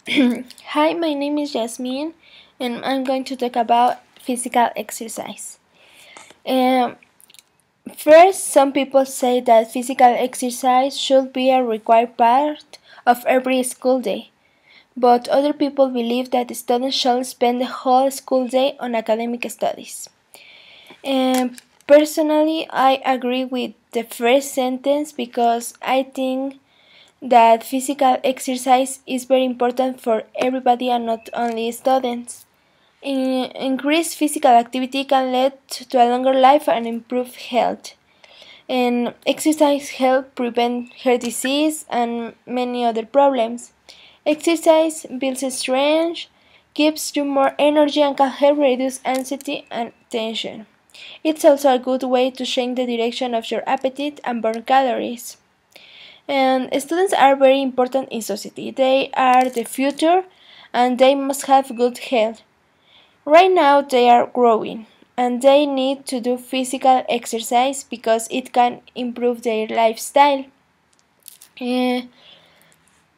Hi, my name is Jasmine, and I'm going to talk about physical exercise. Um, First, some people say that physical exercise should be a required part of every school day, but other people believe that students should spend the whole school day on academic studies. Personally, I agree with the first sentence because I think that physical exercise is very important for everybody and not only students. Increased physical activity can lead to a longer life and improve health. And exercise helps prevent heart disease and many other problems. Exercise builds strength, gives you more energy, and can help reduce anxiety and tension. It's also a good way to change the direction of your appetite and burn calories. And students are very important in society. They are the future and they must have good health. Right now they are growing and they need to do physical exercise because it can improve their lifestyle. Uh,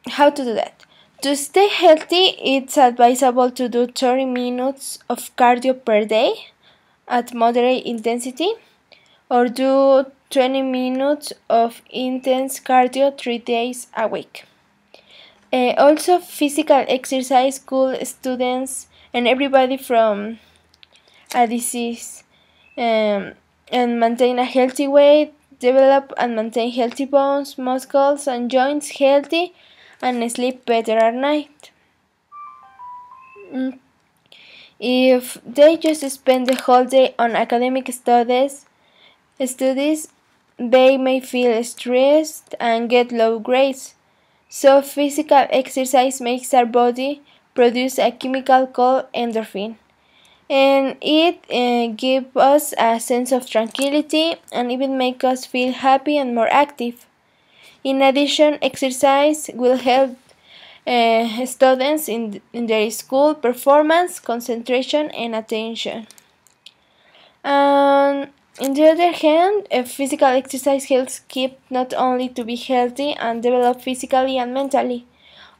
how to do that? To stay healthy, it's advisable to do 30 minutes of cardio per day at moderate intensity or do 20 minutes of intense cardio 3 days a week. Also, physical exercise could students and everybody from a disease um, and maintain a healthy weight, develop and maintain healthy bones, muscles, and joints healthy, and sleep better at night. If they just spend the whole day on academic studies, they may feel stressed and get low grades. So physical exercise makes our body produce a chemical called endorphin, and it gives us a sense of tranquility and even make us feel happy and more active. In addition, exercise will help students in their school performance, concentration, and attention. And on the other hand, physical exercise helps keep not only to be healthy and develop physically and mentally,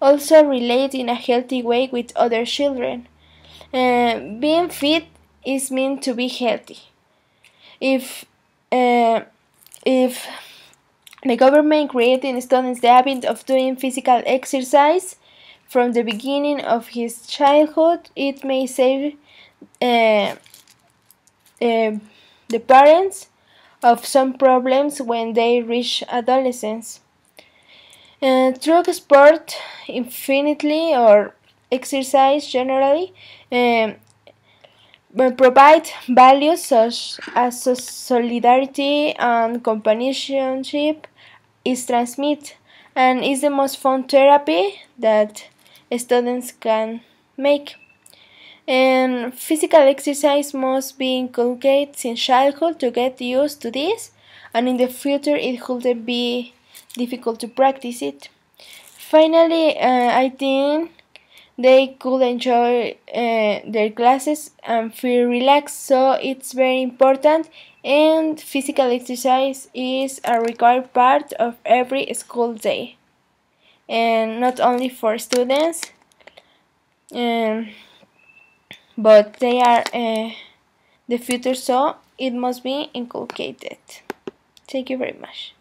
also relate in a healthy way with other children. Being fit is meant to be healthy. If uh, if the government created students the habit of doing physical exercise from the beginning of his childhood, it may save uh, uh, the parents of some problems when they reach adolescence. Through sport, infinitely, or exercise generally, um, provide values such as solidarity and companionship is transmit and is the most fun therapy that students can make. And physical exercise must be inculcated since childhood to get used to this, and in the future it couldn't be difficult to practice it. Finally, I think they could enjoy their classes and feel relaxed, so it's very important. And physical exercise is a required part of every school day, and not only for students, um, but they are the future, so it must be inculcated. Thank you very much.